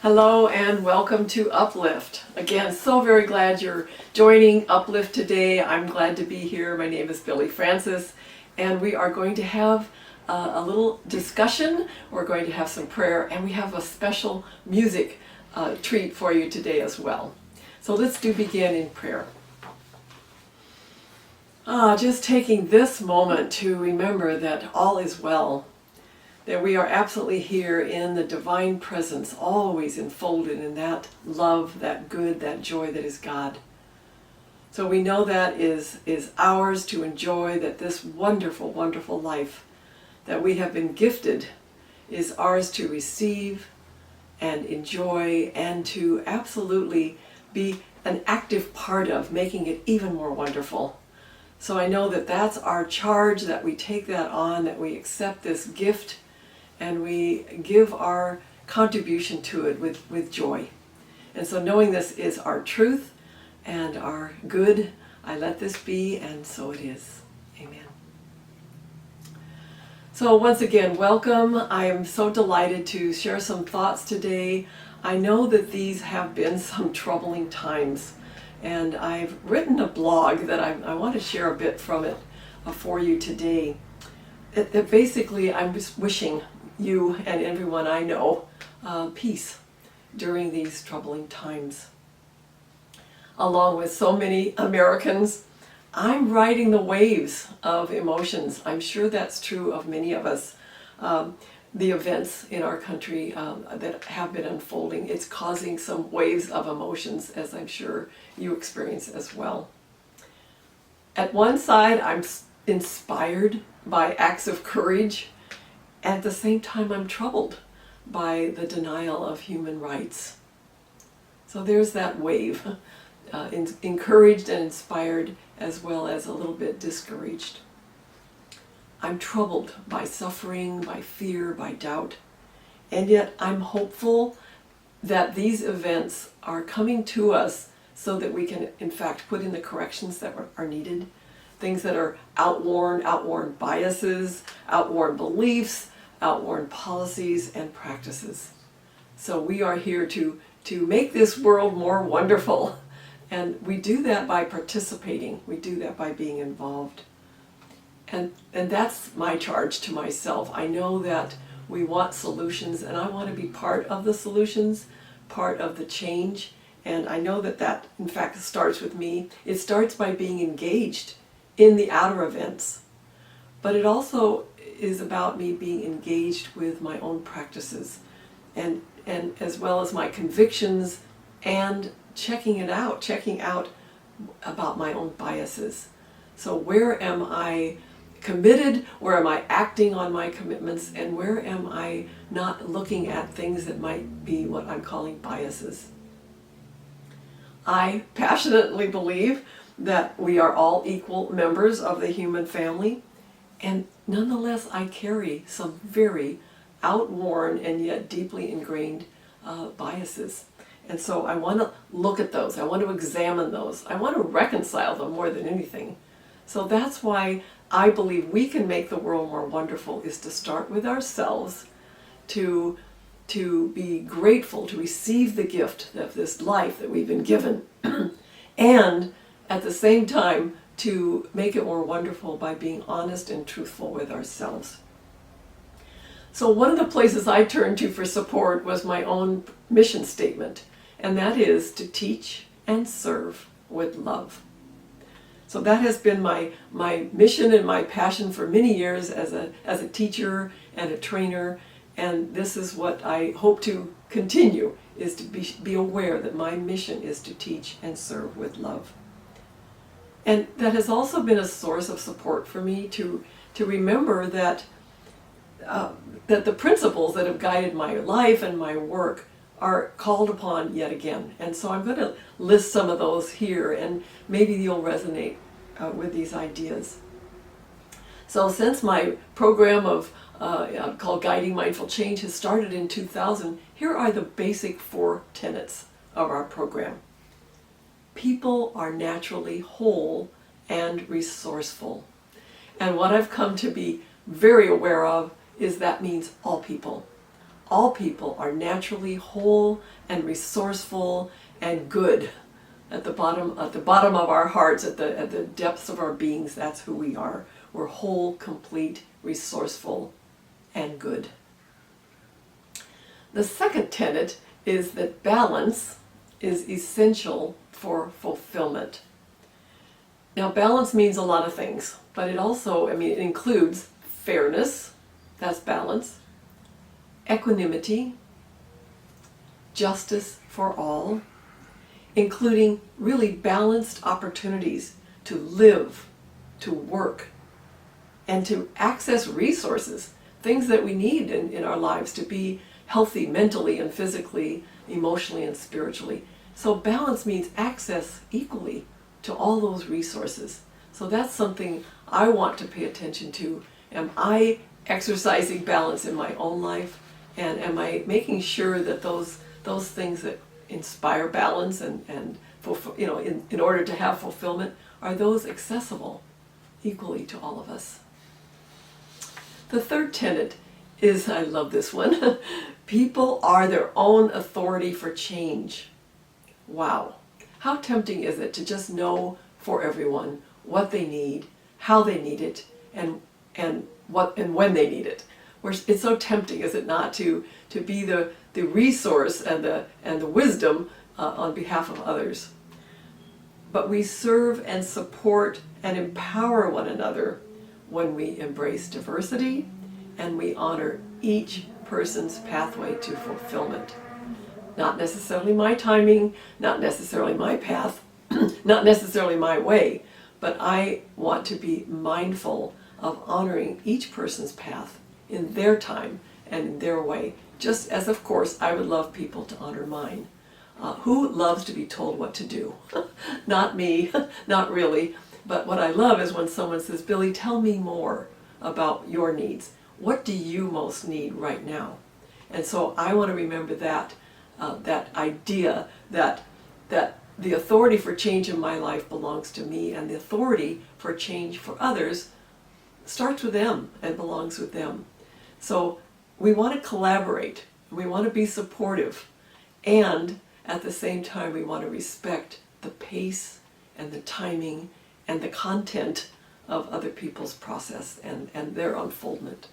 Hello and welcome to Uplift. Again, so very glad you're joining Uplift today. I'm glad to be here. My name is Billie Francis, and we are going to have a little discussion. We're going to have some prayer, and we have a special music treat for you today as well. So let's begin in prayer. Just taking this moment to remember that all is well. That we are absolutely here in the divine presence, always enfolded in that love, that good, that joy that is God. So we know that is ours to enjoy, that this wonderful, wonderful life that we have been gifted is ours to receive and enjoy and to absolutely be an active part of, making it even more wonderful. So I know that that's our charge, that we take that on, that we accept this gift and we give our contribution to it with joy. And so knowing this is our truth and our good, I let this be, and so it is. Amen. So once again, welcome. I am so delighted to share some thoughts today. I know that these have been some troubling times, and I've written a blog that I want to share a bit from it for you today. That basically I'm just wishing you and everyone I know peace during these troubling times. Along with so many Americans, I'm riding the waves of emotions. I'm sure that's true of many of us. The events in our country that have been unfolding, it's causing some waves of emotions, as I'm sure you experience as well. At one side, I'm inspired by acts of courage. At the same time, I'm troubled by the denial of human rights. So there's that wave, encouraged and inspired, as well as a little bit discouraged. I'm troubled by suffering, by fear, by doubt, and yet I'm hopeful that these events are coming to us so that we can, in fact, put in the corrections that are needed. Things that are outworn biases, outworn beliefs, outworn policies and practices. So we are here to make this world more wonderful. And we do that by participating. We do that by being involved. And that's my charge to myself. I know that we want solutions, and I want to be part of the solutions, part of the change. And I know that in fact starts with me. It starts by being engaged in the outer events. But it also is about me being engaged with my own practices and as well as my convictions, and checking out about my own biases. So where am I committed? Where am I acting on my commitments? And where am I not looking at things that might be what I'm calling biases? I passionately believe that we are all equal members of the human family, and nonetheless I carry some very outworn and yet deeply ingrained biases. And so I want to look at those, I want to examine those, I want to reconcile them more than anything. So that's why I believe we can make the world more wonderful, is to start with ourselves, to be grateful, to receive the gift of this life that we've been given, and at the same time to make it more wonderful by being honest and truthful with ourselves. So one of the places I turned to for support was my own mission statement, and that is to teach and serve with love. So that has been my mission and my passion for many years as a teacher and a trainer, and this is what I hope to continue, is to be aware that my mission is to teach and serve with love. And that has also been a source of support for me to remember that the principles that have guided my life and my work are called upon yet again. And so I'm going to list some of those here, and maybe you'll resonate with these ideas. So since my program called Guiding Mindful Change has started in 2000, here are the basic 4 tenets of our program. People are naturally whole and resourceful. And what I've come to be very aware of is that means all people. all people are naturally whole and resourceful and good. At the bottom of our hearts, at the depths of our beings, that's who we are. We're whole, complete, resourceful, and good. The second tenet is that balance is essential for fulfillment. Now, balance means a lot of things, but it also, it includes fairness, that's balance, equanimity, justice for all, including really balanced opportunities to live, to work, and to access resources, things that we need in our lives to be healthy mentally and physically, emotionally and spiritually. So balance means access equally to all those resources. So that's something I want to pay attention to. Am I exercising balance in my own life? And am I making sure that those things that inspire balance and in order to have fulfillment, are those accessible equally to all of us? The third tenet is, I love this one, people are their own authority for change. Wow. How tempting is it to just know for everyone what they need, how they need it, and when they need it. It's so tempting, is it not, to be the resource and the wisdom on behalf of others. But we serve and support and empower one another when we embrace diversity and we honor each person's pathway to fulfillment. Not necessarily my timing, not necessarily my path, not necessarily my way, but I want to be mindful of honoring each person's path in their time and in their way, just as, of course, I would love people to honor mine. Who loves to be told what to do? Not me, not really. But what I love is when someone says, Billie, tell me more about your needs. What do you most need right now? And so I want to remember that idea that the authority for change in my life belongs to me, and the authority for change for others starts with them and belongs with them. So we want to collaborate, we want to be supportive, and at the same time we want to respect the pace and the timing and the content of other people's process and their unfoldment.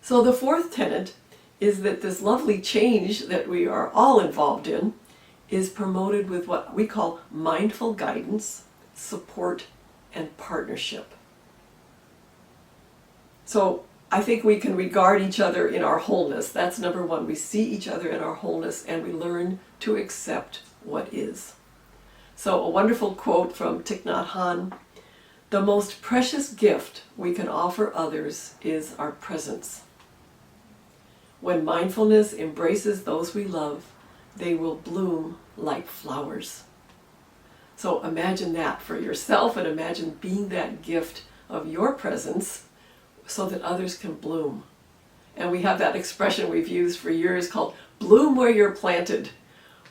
So the fourth tenet is that this lovely change that we are all involved in is promoted with what we call mindful guidance, support, and partnership. So I think we can regard each other in our wholeness. That's number one. We see each other in our wholeness and we learn to accept what is. So a wonderful quote from Thich Nhat Hanh: "The most precious gift we can offer others is our presence. When mindfulness embraces those we love, they will bloom like flowers." So imagine that for yourself, and imagine being that gift of your presence so that others can bloom. And we have that expression we've used for years called bloom where you're planted.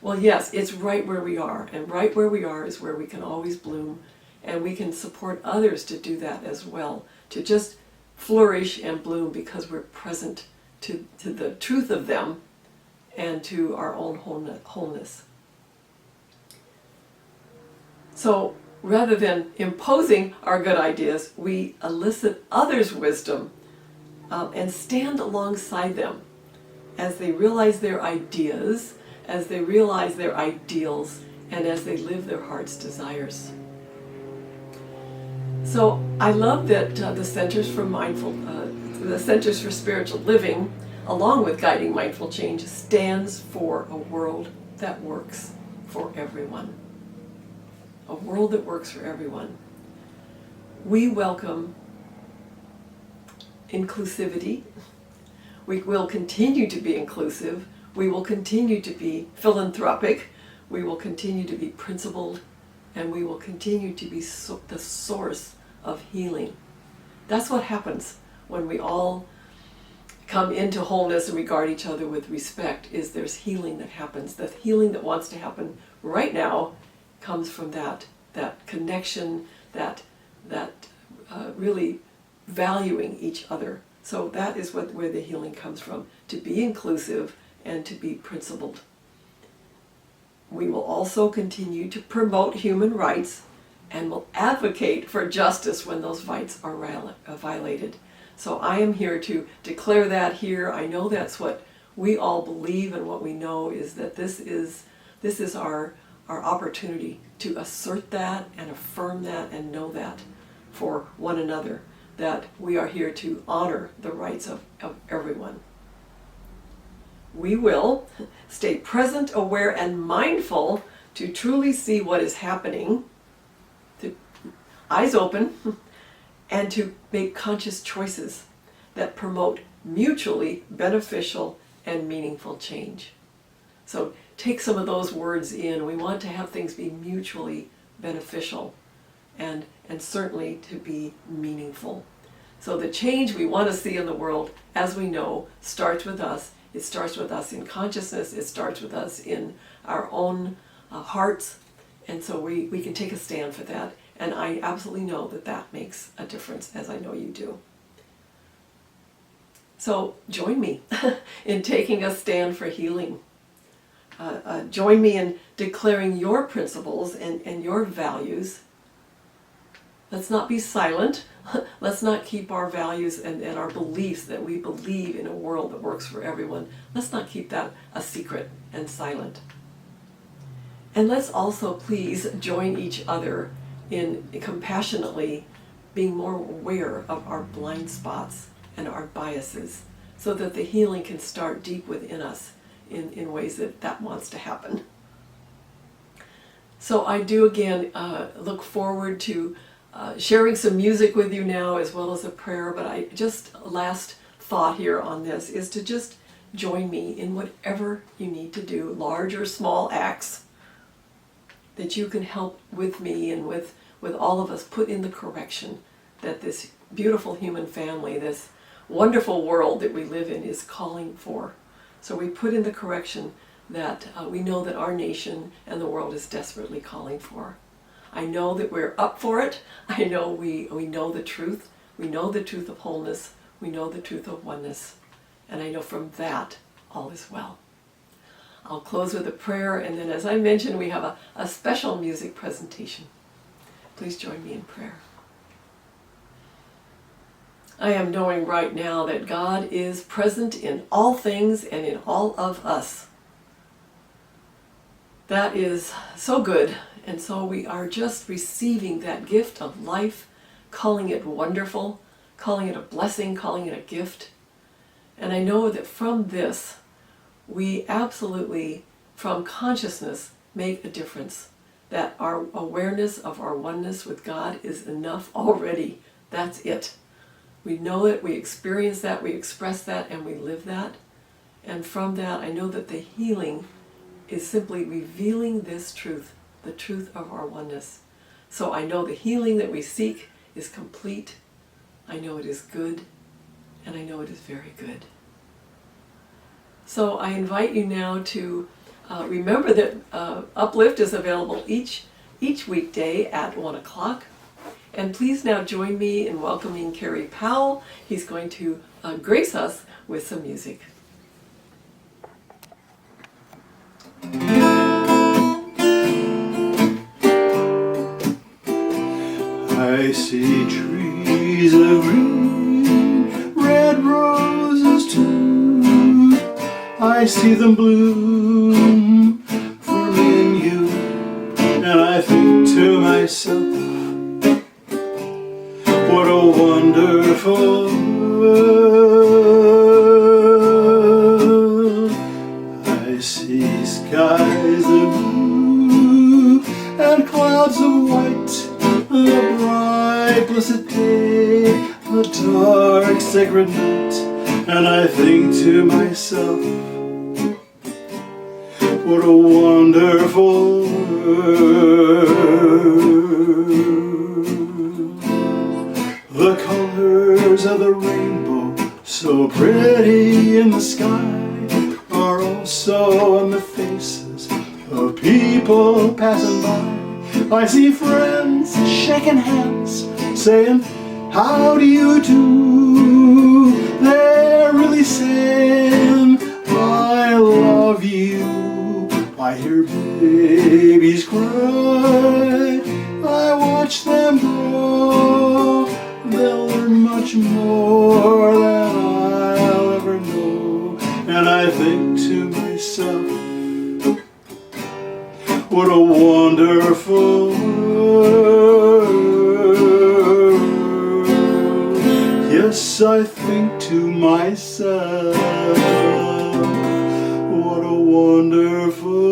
Well, yes, it's right where we are, and right where we are is where we can always bloom, and we can support others to do that as well, to just flourish and bloom because we're present to the truth of them and to our own wholeness. So rather than imposing our good ideas, we elicit others' wisdom and stand alongside them as they realize their ideas, as they realize their ideals, and as they live their heart's desires. So I love that the Centers for Spiritual Living, along with Guiding Mindful Change, stands for a world that works for everyone. A world that works for everyone. We welcome inclusivity. We will continue to be inclusive. We will continue to be philanthropic. We will continue to be principled. And we will continue to be the source of healing. That's what happens when we all come into wholeness and regard each other with respect, is there's healing that happens. The healing that wants to happen right now comes from that connection, that really valuing each other So that is where the healing comes from, to be inclusive and to be principled. We will also continue to promote human rights and will advocate for justice when those rights are violated. So I am here to declare that here. I know that's what we all believe, and what we know is that this is our opportunity to assert that and affirm that and know that for one another, that we are here to honor the rights of everyone. We will stay present, aware, and mindful to truly see what is happening, to eyes open, and to make conscious choices that promote mutually beneficial and meaningful change. So take some of those words in. We want to have things be mutually beneficial and certainly to be meaningful. So the change we want to see in the world, as we know, starts with us. It starts with us in consciousness. It starts with us in our own hearts. And so we can take a stand for that. And I absolutely know that that makes a difference, as I know you do. So join me in taking a stand for healing. Join me in declaring your principles and your values. Let's not be silent. Let's not keep our values and our beliefs that we believe in a world that works for everyone. Let's not keep that a secret and silent. And let's also please join each other in compassionately being more aware of our blind spots and our biases, so that the healing can start deep within us in ways that wants to happen. So I do again look forward to sharing some music with you now, as well as a prayer, but last thought here on this is to just join me in whatever you need to do, large or small acts, that you can help with me and with all of us put in the correction that this beautiful human family, this wonderful world that we live in, is calling for. So we put in the correction that we know that our nation and the world is desperately calling for. I know that we're up for it. I know we know the truth. We know the truth of wholeness. We know the truth of oneness. And I know from that all is well. I'll close with a prayer, and then, as I mentioned, we have a special music presentation. Please join me in prayer. I am knowing right now that God is present in all things and in all of us. That is so good, and so we are just receiving that gift of life, calling it wonderful, calling it a blessing, calling it a gift. And I know that from this, we absolutely, from consciousness, make a difference. That our awareness of our oneness with God is enough already. That's it. We know it, we experience that, we express that, and we live that. And from that, I know that the healing is simply revealing this truth, the truth of our oneness. So I know the healing that we seek is complete. I know it is good, and I know it is very good. So I invite you now to remember that Uplift is available each weekday at 1 o'clock. And please now join me in welcoming Kerry Powell. He's going to grace us with some music. I see trees of green, red roses too. I see them bloom for me and you, and I think to myself, what a wonderful world. I see skies of blue and clouds of white, the bright blessed day, the dark sacred night, and I think to myself, what a wonderful world. The colors of the rainbow, so pretty in the sky, are also on the faces of people passing by. I see friends shaking hands, saying, how do you do? they're really saying I love you. I hear babies cry, I watch them grow. They'll learn much more than I'll ever know. And I think to myself, what a wonderful world. Yes, I think to myself, what a wonderful